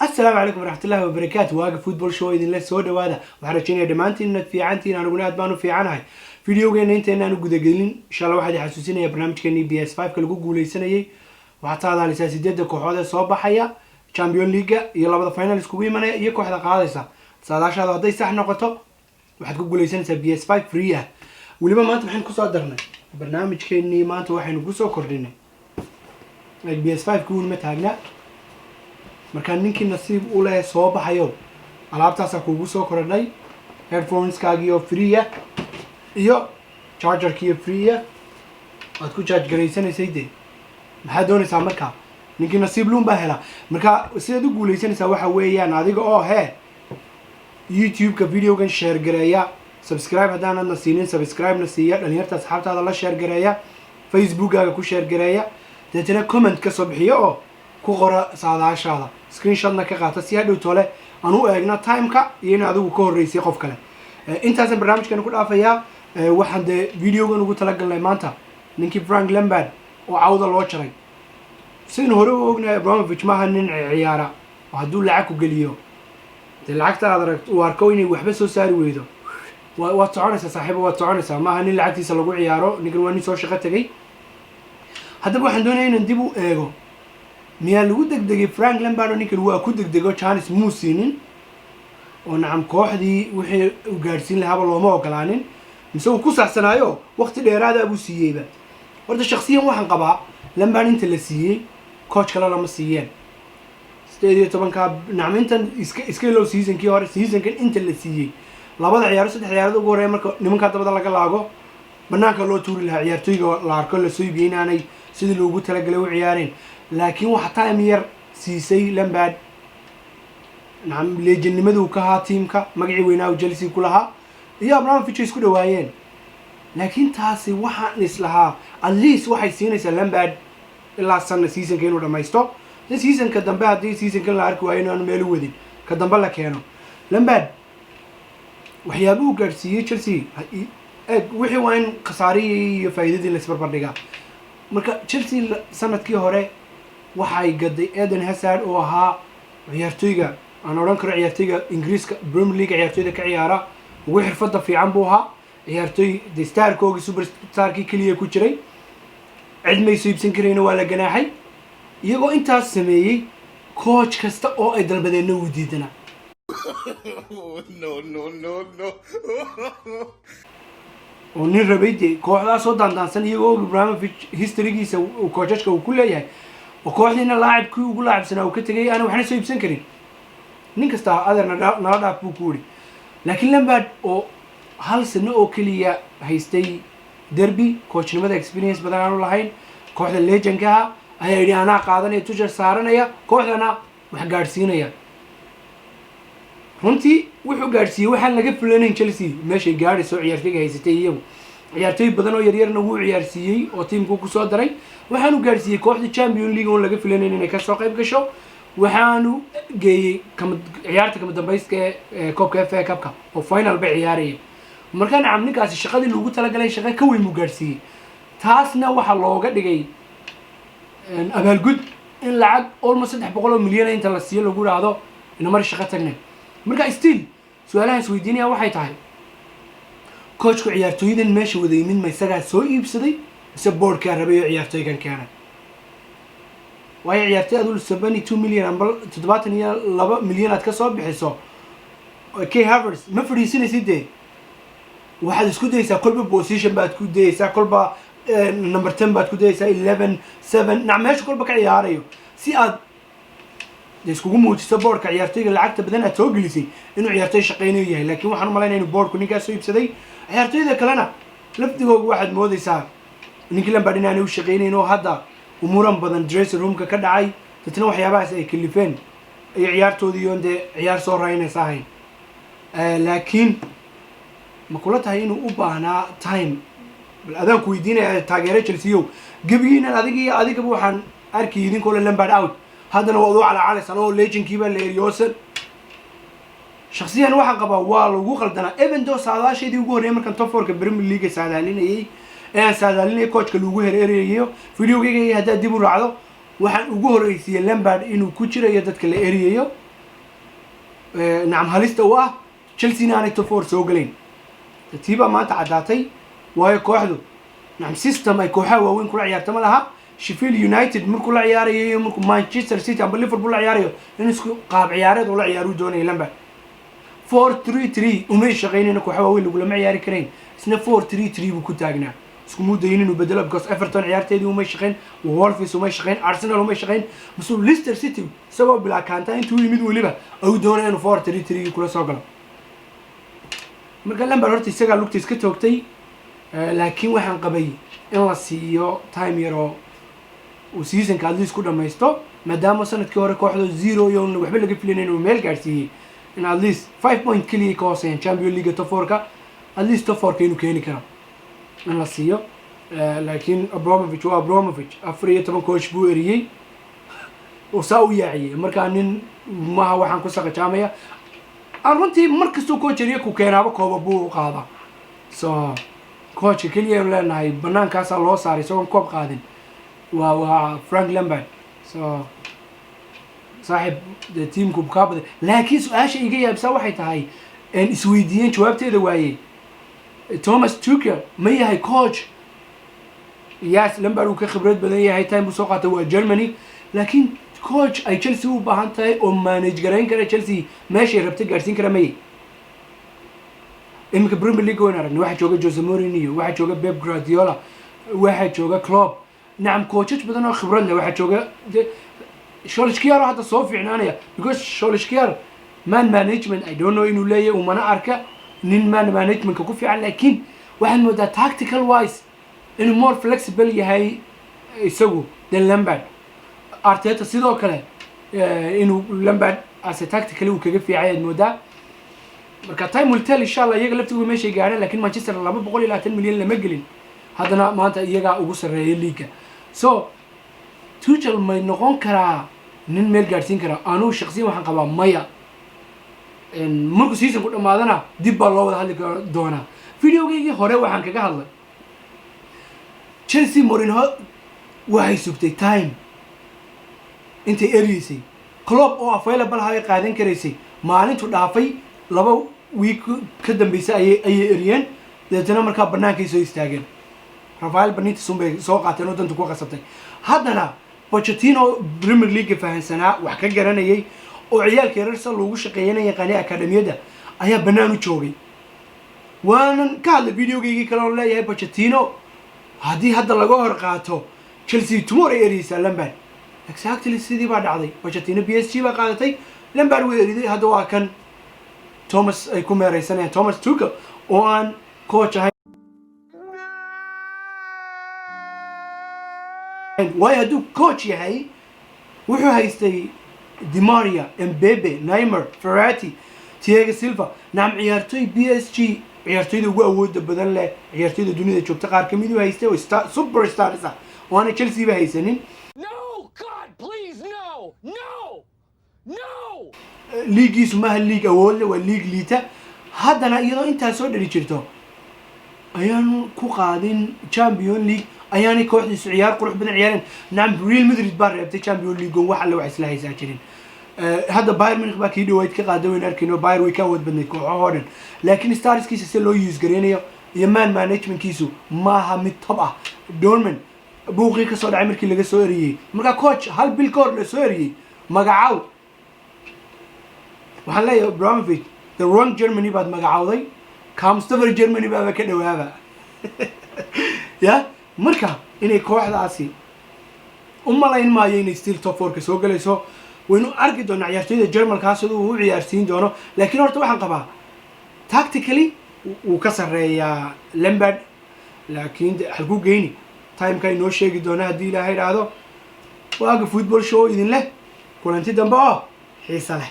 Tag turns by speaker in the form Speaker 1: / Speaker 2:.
Speaker 1: السلام عليكم ورحمة الله وبركاته. واقف فوتبول شو إذن لا سودا وهذا وحرجيني دمانتين إن في عنتين أنا قلنا أتبانو في عنها فيديو جاي أنت أنا نقول قليل إن شاء الله واحد يحسسني برنامج كني PS5 كل جوجل سنة وحتى هذا الأساس جدا كوحدة صوب حياة شامبيون ليجا يلا بدأ فاينل سكوبي من يكو حدا قاعدة صادش هذا ضي صح نقطة واحد جوجل سنة PS5 فرية ولما ما أنت الحين كصادرنا برنامج كني ما أنت واحد نقول سو كردنا PS5 كون متهجنا markaan ninkii nasiib u leh soo baxayo alaabtaas kuugu soo korodhay headphoneskaagii oo free ah iyo chargerkii free ah aad ku charge gareysanaysay de maxaa doonaysaa markaa ninkii nasiib luun baa hela marka sidaad u guuleysanaysaa waxa weeyaan adiga oo youtube-ka videogan share gareeya subscribe haddaanad na siinin subscribe na siiya dhalinyarta asxaabtaada la share gareeya facebookaaga ku share gareeya deetana comment ka soo bixiyo oo ku qora saadaashaada screenshotna ka qaata si hadhow tole aan u eegno timeka iyo in adigu ka horeysay qof kale intaas barnaamijkan ku dhaafayaa waxaan de videogan ugu talagalnay maanta ninkii Frank Lampard oo cawda loo jaray sidoo hore u ognahay Abramovich ma ahan nin ciyaara hadduu lacag ku geliyo de lacagta aad aragto u arko inay waxba soo saari weydo waa soconaysa saaxiibo waa soconaysa ma ahan nin lacagtiisa lagu ciyaaro ninkan waa nin soo shaqo tagay haddaba waxaan doonayaa inaan dib u eego miyaa lagu degdegay Frank Lampard ninkan waa ku degdego chance muusinin oo nacam kooxdii wixii u gaarsiin lahaa looma ogolaanin mise uu ku saxsanaayo waqti dheeraad ah buu siiyeyba horta shakhsiyan waxaan qabaa Lampard inta la siiyey coach kale lama siiyeen 18 nacam intan iska low seasonkii hore seasonkan inta la siiyey labada ciyaaro saddex ciyaarada ugu horeeyay marka nimanka dabada laga laago banaanka loo tuuri lahaa ciyaartoyga la arko la soo iibinaanay sidii loogu talagalay u ciyaareen laakiin waxa time yar siisay Lampard nacam leejannimadu ka haa teamka magacii weynaa Chelsea ku lahaa iyo Abramovich isku dhawaayeen laakiin taasi waxaan islahaa at least waxay siinaysaa Lampard ilaa sanad seasonka inuu dhamaysto seasonka dambe haddii seasonka la arki waayo inaan meel u wadin ka dambe la keeno Lampard waxyaabo uu gaarsiiyey Chelsea wixii waa in khasaarihii iyo faa'iidadii la isbarbar dhigaa marka Chelsea sanadkii hore waxay gaday Eden Hazard oo ahaa ciyaartoyga aan oran karo ciyaartoyga Ingiriiska Premier League ciyaartoyda ka ciyaara ugu xirfada fiican buu ahaa ciyaartoy de starkoogi superstarkii kaliya ku jiray cidmay siibsan kareen waa la ganaaxay iyagoo intaas sameeyay coach kasta oo ay dalbadeen uu diidana no oo nin rabay de kooxdaas oo dandansan iyagoo Abramovich historygiisa uu coachka uu ku leeyahay oo kooxdiina laacibkii ugu laacibsanaa uu ka tagay aan waxna soo iibsan karin nin kasta adeerna nala dhaaf buu ku yiri laakiin Lampard oo hal sano oo kaliya haystay derby coachnimada experience badan aan u lahayn kooxda legendka ayaa yiri ana qaadanay tujar saaranaya kooxdana wax gaarsiinaya runtii wuxuu gaarsiiyay waxaan laga filayn Chelsea meeshay gaarayso ciyaartoyga haysatay iyagu ciyaartoy badan oo yaryarna wuu ciyaarsiiyay oo teamku ku soo daray waxaanu gaarsiiyay kooxda Champions League oo laga filayn inay ka soo qayb gasho waxaanu geeyay ciyaarta kama dambayska ee koobka FA Cup-ka oo final ba ciyaarayay markaan amnigaasi shaqadii lagu talagalay shaqo ka weyn buu gaarsiiyay taasna waxa looga dhigay abaalgud in lacag almost 300 milyan inta la siiyo lagu raado in mar shaqo tagnay marka still su'aalahan isweydiinaya waxay tahay coachku ciyaartoydan meesha wada yimid ma isaga soo iibsaday mise boardka rabay ciyaartoygan keenay way ciyaartay adul 72 milyan amba 72 milyan aad ka soo bixiso Kai Havertz ma fariisinaysid de waxaad isku daysaa kolba position baad ku daysaa kolba number 10 baad ku daysaa 11 7 nacmeesh kolba ka ciyaarayo si aad iskugu muujiso boardka ciyaartoyga lacagta badan aad soo gelisay inuu ciyaartoy shaqeynayo yahay laakiin waxaan u maleynayaa inuu boardku ninkaas soo iibsaday ciyaartoyda kalena laftigooga waxaad moodaysaa ninkii Lampard inaanay u shaqeynayn oo hadda umuran badan dressing roomka ka dhacay dadna waxyaabahaas ay kalifeen ay ciyaartoodii iyo ciyaar soo raynaysa ahayn laakiin ma kula tahay inuu u baahnaa time bal adaan ku weydiinaya taageero Chelsea gabigiina adiga waxaan arkay idinkoo Lampard out haddana waa على على سنة ليجن كيبا ليوسف شخصيا واحد قبا والو قلدنا ايفن دو ساداشي دي ugu horeeyay markan top 4 ka Premier League saadaalinayay saadaalinay coachka lagu hereereeyo videogayga hadda dib u raacdo waxaan ugu horeeyay Lampard inuu ku jirayo dadka la ereeyo نعم هاليستا واه تشيلسي ناني توفور سوقلين تيبا ما أنت عداتي وهي كوحدو نعم سيستم أي كوحة وين كل عيار تملها شيفيل يونايتد من كل عياري من مانشستر سيتي أم ليفربول عياري لنسكو قاب عيارات ولا عيارو دوني لمبا 4-3-3 ومش شغالين إنك كوحة وين ولا معياري كرين سنة 4-3-3 بكون تاجنا اسكو داينين وبدلها بقص ايفرتون عيارتيدي وما يشقين وولفيس وما يشقين ارسنال وما يشقين بس ليستر سيتي سبب بلا كانتا انتو يمد وليبا او دونا انه 4-3-3 كula soo galo marka lambar horta isaga lugta iska toogtay laakiin waxaan qabay in la siiyo time yaro oo seasonka aad isku dhamaysto maadaama sanadkii hore kooxdu 0 iyo waxba laga filanayno meel gaarsiiyay in at least 5 point kaliya ka hooseeyay Champions League top 4 ka at least top 4 ka inuu keeni karo in la siiyo laakiin Abramovich afriya toban coach buu eriyay oo saa u yaaciyay marka nin ma waxaan ku saqajaamaya runtii markastoo coach eriyo ku keenaaba kooba buu qaada so coach kaliya leenahay banaankaas loo saaray soo koob qaadin waa Frank Lampard so صاحب teamku ka badan laakiin su'aasha iga yaabsa waxay tahay in isweydiiyeen jawaabteeda waayay Thomas Tuchel ما يهاي كوتش ياس لمبارو كخبرات بدنية هاي تايم بسوقات هو جرماني لكن كوتش أي تشيلسي هو بهانتاي أو مانج جرين كره تشيلسي ماشي ربط جارسين كره مي إمك بريمير ليج وينر واحد جوجا جوزيه مورينيو واحد جوجا بيب غوارديولا واحد جوجا كلوب نعم كوتشات بدنا خبرنا واحد جوجا شولشكيار هذا صوفي عنانية because شولشكيار مان مانجمنت I don't know إنه ليه وما نعرفه نين مان مانجمنت كوفي على لكن واحد مودا تاكتيكال وايز إنه مور فلكسبل يهاي يسووا ده لامبارد أرتيتا سيدو كله إنه لامبارد أس تاكتيكالي وكيف عيد مودا مركا تايم والتالي إن شاء الله يقلب تقول ماشي قاعدة لكن مانشستر لما بقول إلى 10 مليون لما قلين هذا ما أنت يجا أقصر الليجا so توجل ما ينقون كرا نين ميل جارسين كرا أنا شخصيا وحن قبا مايا إن مركو سيسن كل ما أنا ديب الله هذا دونا فيديو جي هراء وحن كجهلا تشيلسي مورينهو وهاي سبتي تايم أنت إريسي كلوب أو أفعال هاي قاعدين كريسي ما أنت تدافعي لبا ويك كدم بيسا أي إريان لأننا مركب برنامج يسوي استعجل رافائيل بنيتس سومبي سوق عتنو دن تكون قصبتي هذانا بوتشيتينو بريمير ليج فهن سنة وحكا جرانيي وعيال كيرسل لوgu shaqeynaya qani akademiyada ayaa banaan u joogay waan ka hadlay videogeygii kale oo leeyahay Pochettino hadii hadda laga hor qaato Chelsea tomorrow erisa Lampard exactly sidii baa dhacday Pochettino PSG baa qaadatay Lampard wuu eriday hadda waa kan Thomas ay ku meeraysanayaan Thomas Tuchel oo aan coach ahay way haduu coach yahay wuxuu haystay Di Maria, Mbappe, Neymar, Verratti, Thiago Silva نعم عيارتوي PSG عيارتوي ugu awoodda badan leh عيارتوyda dunida joogta qaar kamid ah haystay oo super stars ah waana Chelsea ba haysanin
Speaker 2: No god please no
Speaker 1: liigiisu ma liig awood leh waa liig liita haddana iyadoo inta soo dhali jirto ayaan ku qaadin Champions League ayaanay kooxdiisu ciyaar qurux badan ciyaareen نعم Real Madrid baa reebtay Champions League wax alla wax isla haysaa jirin هذا باير منك باكي دويت كقادة وين أركينه باير ويكاود بدنا يكون عهودن لكن ستارز كيسه سلو يوز قرينيه يمان مانج من كيسو ما هم طبعا دورمن بوقي كسر عمر كي لقى سوري مركا كوتش هل بالكور لسوري مقعاو وحلا يا برامفيتش the wrong Germany بعد مقعاوي كام ستفر Germany بعد كده وهذا يا مركا إني كواحد عاسي لا إن ما يني ستيل توب فور كسوق ليسو وإنه أرجع دون عيارتين الجرمال كاسدو وهو عيارتين دونه لكن أرتو واحد قبها تاكتيكلي وكسر يا لامبارد لكن حقوق جيني تايم كاي نو شيء دونه هدي له هذا واقف فوتبول شو إذن له كون أنت دم بقى حيصله